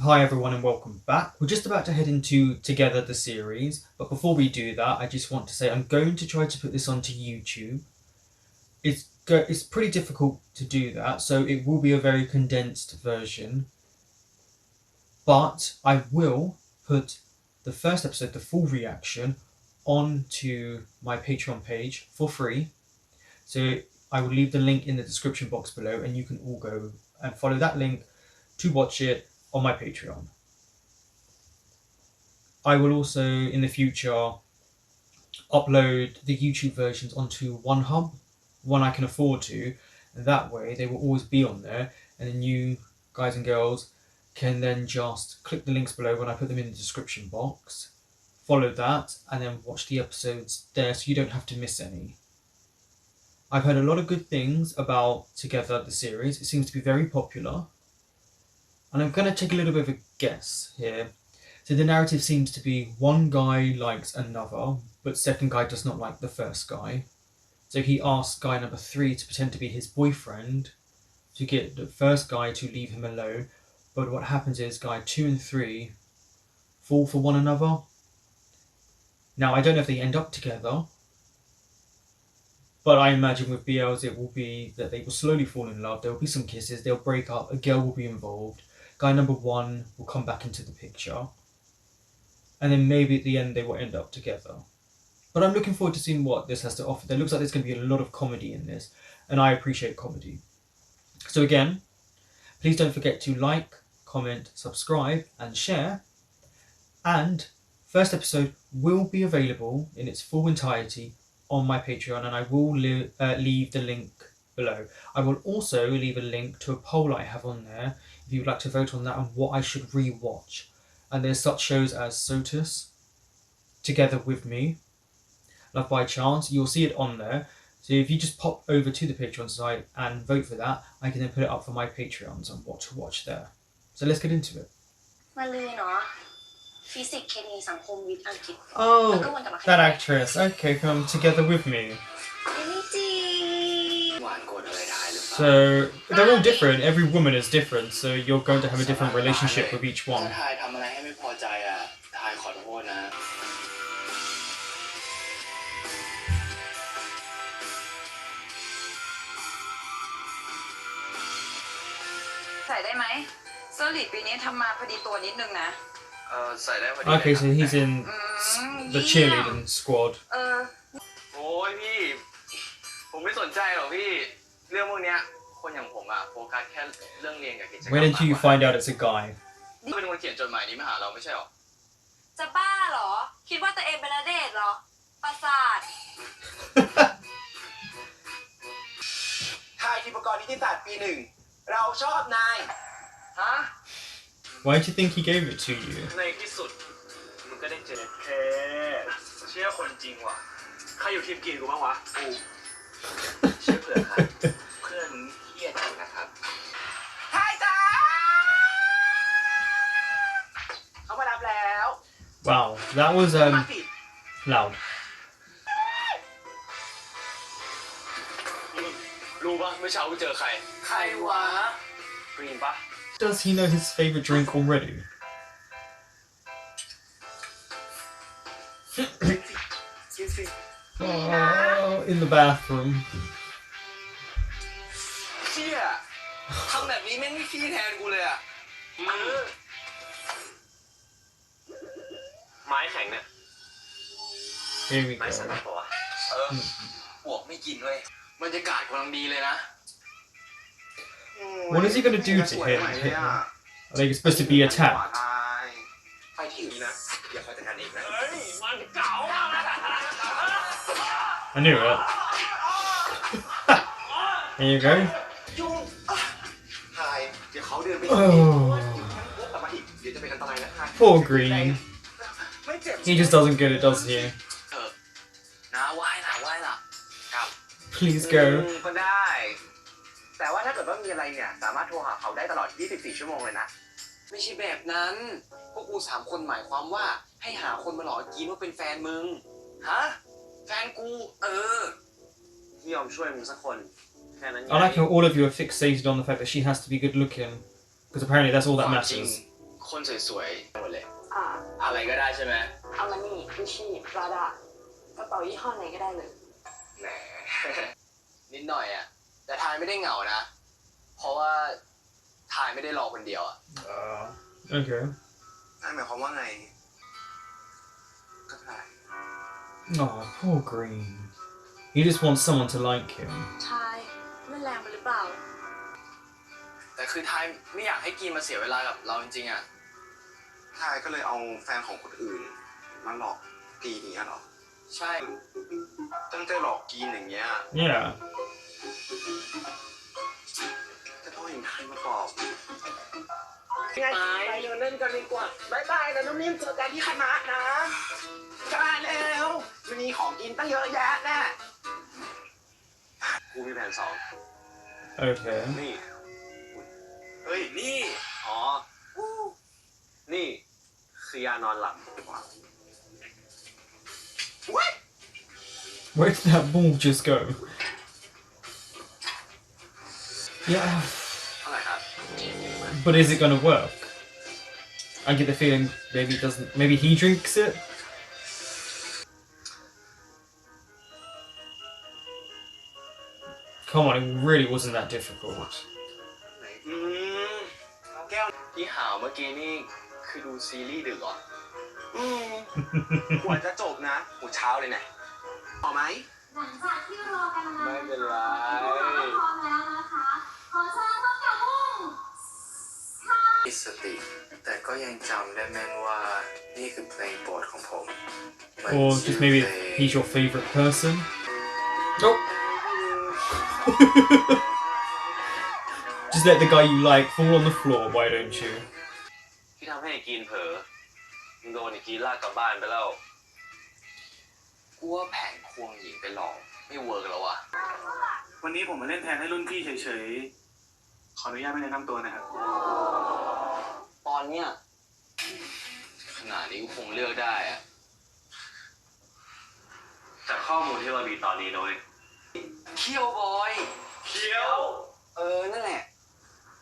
Hi everyone and welcome back. We're just about to head into Together the series, but before we do that, I just want to say I'm going to try to put this onto YouTube. It's pretty difficult to do that, so it will be a very condensed version. But I will put the first episode, the full reaction, onto my Patreon page for free. So I will leave the link in the description box below and you can all go and follow that link to watch it on my Patreon. I will also, in the future, upload the YouTube versions onto one hub, one I can afford to, and that way they will always be on there, and then you guys and girls can then just click the links below when I put them in the description box, follow that, and then watch the episodes there so you don't have to miss any. I've heard a lot of good things about Together the series. It seems to be very popular. And I'm going to take a little bit of a guess here. So the narrative seems to be one guy likes another, but second guy does not like the first guy. So he asks guy number 3 to pretend to be his boyfriend to get the first guy to leave him alone. But what happens is guy 2 and 3 fall for one another. Now I don't know if they end up together, but I imagine with BLs it will be that they will slowly fall in love. There will be some kisses, they'll break up, a girl will be involved. Guy number 1 will come back into the picture. And then maybe at the end they will end up together. But I'm looking forward to seeing what this has to offer. There looks like there's going to be a lot of comedy in this. And I appreciate comedy. So again, please don't forget to like, comment, subscribe and share. And first episode will be available in its full entirety on my Patreon. And I will leave the link below. I will also leave a link to a poll I have on there if you'd like to vote on that and what I should re-watch. And there's such shows as Sotus, Together With Me, Love by Chance. You'll see it on there. So if you just pop over to the Patreon site and vote for that, I can then put it up for my Patreons on what to watch there. So let's get into it. Oh, that actress. Okay, from Together With Me. So they're all different. Every woman is different, so you're going to have a different relationship with each one. Okay, so he's in the cheerleading squad. When did you find out it's a guy? Why do you think he gave it to you? Wow, that was loud. Does he know his favorite drink already? Oh, in the bathroom. Here we go. What is he going to do to him? Are they supposed to be attacked? I knew it. There you go. Oh. Poor Green. He just doesn't get it, does he? Please go. I like how all of you are fixated on the fact that she has to be good looking, because apparently that's all that matters. คนสวยๆหมดเลย อะไรก็ได้ใช่ไหม เอามานี่กุชชี่ปราดากระเป๋ายี่ห้อไหนก็ได้เลยแหม นิดหน่อยอะแต่ทายไม่ได้เหงานะ เพราะว่าทายไม่ได้รอคนเดียวอะ Okay. นั่นหมายความว่าไงก็ได้ Oh, poor Green. He just wants someone to like him. ทายเล่นแรงไปหรือเปล่า แต่คือทายไม่อยากให้กินมาเสียเวลากับเราจริงๆอะทายก็เลยเอาแฟนของคนอื่นมาหลอกกีนอย่างเงี้ยหรอ ใช่ตั้งใจหลอกกีนอย่างเงี้ย Yeah. จะโทษอย่างทายมาตอบ ไปเดินเล่นกันดีกว่าบายบายแล้วน้องนิ่มเจอกันที่คณะนะได้แล้วมันมีของกินตั้งเยอะแยะแน่ กูมีแผนสอง Okay. นี่เฮ้ย นี่ อ๋อ นี่คือยานอนหลับ Where did that ball just go? Yeah. เท่าไหร่ครับ But is it gonna work? I get the feeling maybe it doesn't. Maybe he drinks it. Come on, it really wasn't that difficult. เอาแก้วที่หาวเมื่อกี้นี่คือดูซีรีส์ดึกเหรอ หัวจะจบนะหัวเช้าเลยนะพอไหม หลังจากที่รอกันมา ไม่เป็นไร พร้อมแล้วนะคะ ขอเชิญพบกับวง มีสติแต่ก็ยังจำได้แม่นว่านี่คือเพลงโปรดของผมมัน Or ชื่ just อ maybe เพลง he's your favorite person. Oh. Just let the guy you like fall on the floor, why don't you? ที่ทำให้ไอ้กีนเผลอมึงโดนไอ้กีนลากกลับบ้านไปแล้วกูว่าแผนควงหญิงไปหลอกไม่เวิร์กแล้ววะ วันนี้ผมมาเล่นแทนให้รุ่นพี่เฉยๆ ขออนุญาตไม่แนะนำตัวนะครับ ตอนเนี้ยขนาดนี้กูคงเลือกได้อะ จากข้อมูลที่เรามีตอนนี้น้อย เคียวบอย เคียว นั่นแหละ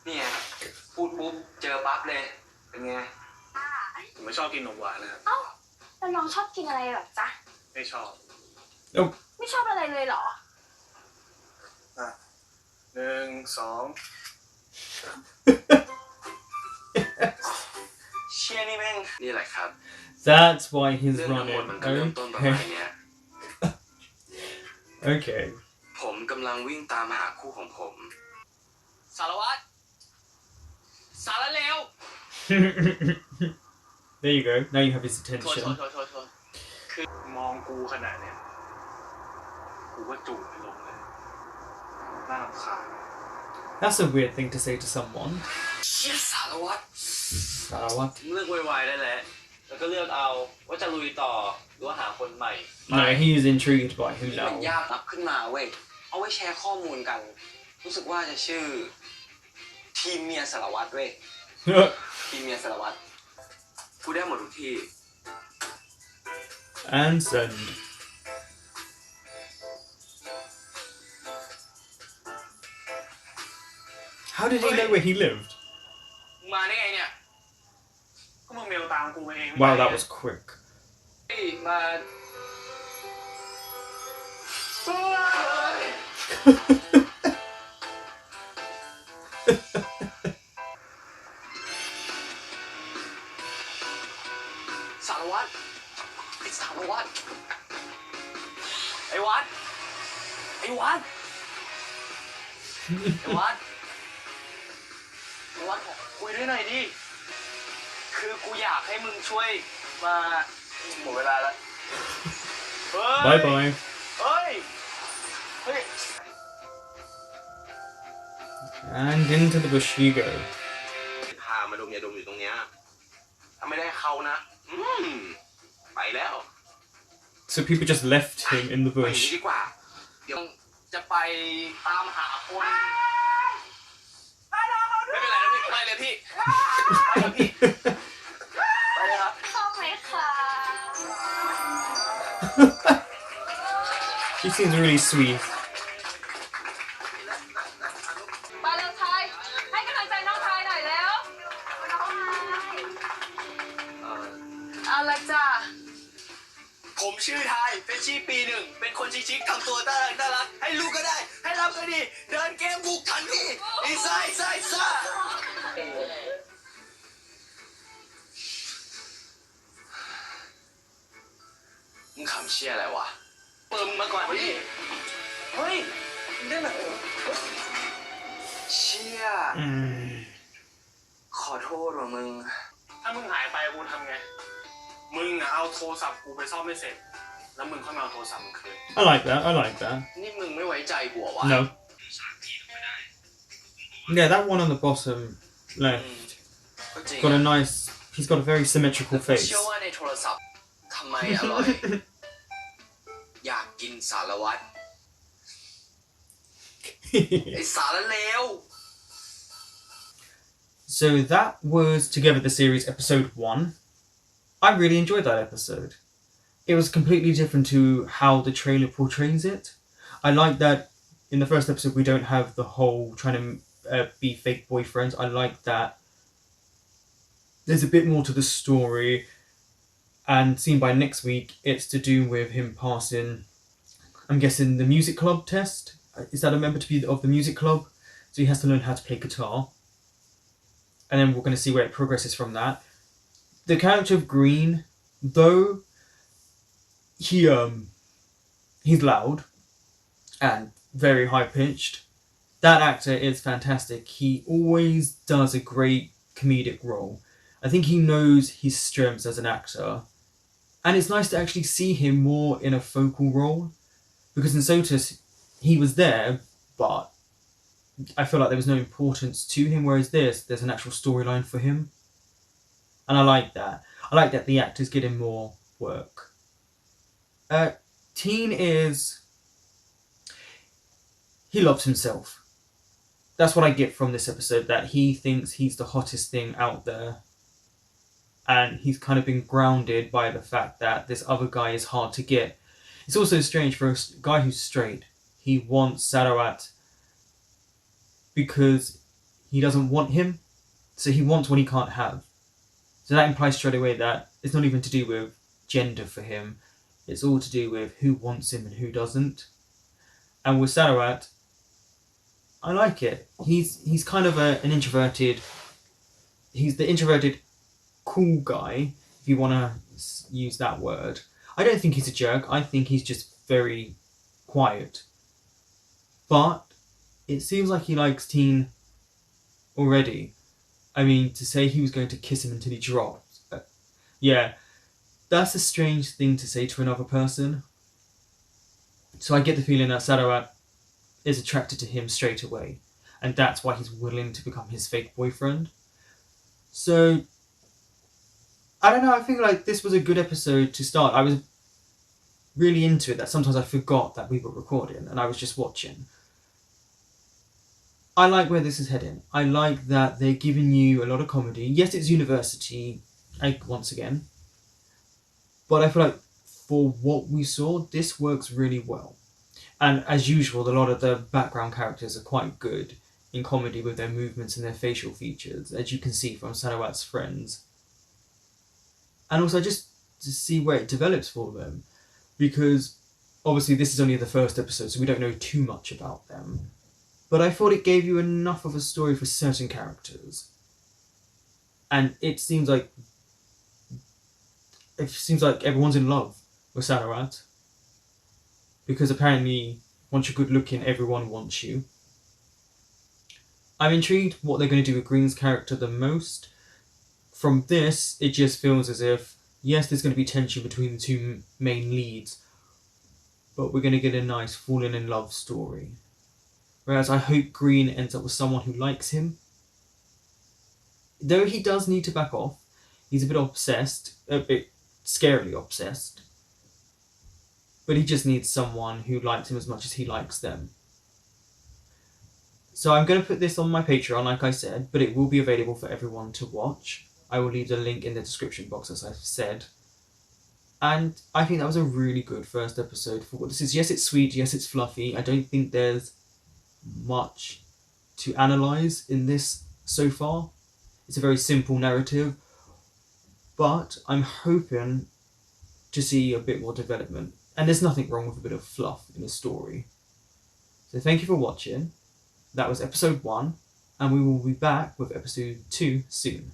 เนี่ยพูดปุ๊บเจอปั๊บเลยเป็นไง ผมไม่ชอบกินนมหวานนะครับ เอ้าแล้วน้องชอบกินอะไรหรอจ๊ะ ไม่ชอบ Oh. ไม่ชอบอะไรเลยเหรอ 1 2 เชี่ยนี่แม่งนี่แหละครับ That's why he's เรื่องทั้งหมด running. มันก็เริ่มต้นประมาณ Okay. เนี้ย Okay. ผมกำลังวิ่งตามหาคู่ของผม สารวัตรสารเลว There you go. Now you have his โทษ attention. มองกูขนาดเนี้ยกูก็จูบไม่ลงเลย น่ารำคาญ That's a weird thing to say to someone. เชี่ยสารวัตร Sarawat. เลือกไวๆได้แล้วแล้วก็เลือกเอาว่าจะลุยต่อหรือว่าหาคนใหม่ No, he is intrigued by him ที่มัน now. ยากรับขึ้นมาเว้ย เอาไว้แชร์ข้อมูลกัน รู้สึกว่าจะชื่อ ทีมเมียสารวัตรเว้ย ทีมเมียสารวัตรกูได้หมดทุกที่ And send. How did he know where he lived? มึงมาได้ไงเนี่ย ก็มึงเมลตามกูมาเอง Wow, that was quick. เฮ้ยมา สารวัตรไอ้สารวัตรไอ้วัดไอ้วัดไอ้วัดไอ้วัดขอคุยด้วยหน่อยดิ คือกูอยากให้มึงช่วยมาหมดเวลาแล้ว Bye bye. เฮ้ย เฮ้ย And into the bush you go. พามาดมยาดมอยู่ตรงเนี้ยถ้าไม่ได้เขานะไปแล้ว So people just left him in the ไปอย่างนี้ bush. ดีกว่า เดี๋ยวจะไปตามหาคนไม่เป็นไรนะพี่ไปเลยพี่ไปเลยพี่ไปเลยครับ เข้าไหมคะ He seems really sweet. มาเร็วทายให้กำลังใจน้องทายหน่อยแล้วน้องทาย ละจ้าผมชื่อไทยเป็นชีปีหนึ่งเป็นคนชิคๆทำตัวน่ารักให้ลูกก็ได้ให้รับก็ดีเดินเกมบุกทันทีอีซ่ามึงขำเชี่ยอะไรวะเปิดมึงมาก่อนดิเฮ้ยมึงได้แบบเชี่ยขอโทษว่ะมึงถ้ามึงหายไปกูทำไงมึงอะเอาโทรศัพท์กูไปซ่อมไม่เสร็จแล้วมึงค่อยมาเอาโทรศัพท์มึงคืน I like that. I like that. นี่มึงไม่ไว้ใจกูเหรอวะ No. Yeah, that one on the bottom left ก็จริง got a nice. He's got a very symmetrical เชื่ face. อว่าในโทรศัพท์ทำไมอร่อย อยากกินสารวัตรไอสารเลว So that was Together the Series episode 1. I really enjoyed that episode. It was completely different to how the trailer portrays it. I like that in the first episode we don't have the whole trying to be fake boyfriends. I like that there's a bit more to the story, and seen by next week it's to do with him passing, I'm guessing, the music club test. Is that a member to be of the music club? So he has to learn how to play guitar. And then we're going to see where it progresses from that. The character of Green, though he's loud and very high pitched, that actor is fantastic. He always does a great comedic role. I think he knows his strengths as an actor, and it's nice to actually see him more in a focal role, because in Sotus he was there, but I feel like there was no importance to him, whereas there's an actual storyline for him. And I like that. I like that the actor's getting more work. Teen he loves himself. That's what I get from this episode, that he thinks he's the hottest thing out there. And he's kind of been grounded by the fact that this other guy is hard to get. It's also strange for a guy who's straight. He wants Sarawat because he doesn't want him, so he wants what he can't have. So that implies straight away that it's not even to do with gender for him. It's all to do with who wants him and who doesn't. And with Sarawat, I like it. He's kind of an introverted. He's the introverted cool guy, if you want to use that word. I don't think he's a jerk. I think he's just very quiet. But it seems like he likes Teen already. I mean, to say he was going to kiss him until he dropped. Yeah, that's a strange thing to say to another person. So I get the feeling that Sarawat is attracted to him straight away, and that's why he's willing to become his fake boyfriend. So I don't know, I feel like this was a good episode to start. I was really into it, that sometimes I forgot that we were recording and I was just watching. I like where this is heading. I like that they're giving you a lot of comedy. Yes, it's university, once again. But I feel like for what we saw, this works really well. And as usual, a lot of the background characters are quite good in comedy with their movements and their facial features, as you can see from Sarawat's friends. And also just to see where it develops for them, because obviously this is only the first episode, so we don't know too much about them. But I thought it gave you enough of a story for certain characters. And it seems like everyone's in love with Sarawat, because apparently once you're good looking, everyone wants you. I'm intrigued what they're going to do with Green's character the most. From this, it just feels as if, yes, there's going to be tension between the two main leads, but we're going to get a nice falling in love story. Whereas I hope Green ends up with someone who likes him. Though he does need to back off, he's a bit obsessed, a bit scarily obsessed. But he just needs someone who likes him as much as he likes them. So I'm going to put this on my Patreon, like I said, but it will be available for everyone to watch. I will leave the link in the description box, as I've said. And I think that was a really good first episode for what this is. Yes, it's sweet. Yes, it's fluffy. I don't think there's much to analyse in this so far. It's a very simple narrative. but I'm hoping to see a bit more development. And there's nothing wrong with a bit of fluff in a story. So thank you for watching. That was episode 1, and we will be back with episode 2 soon.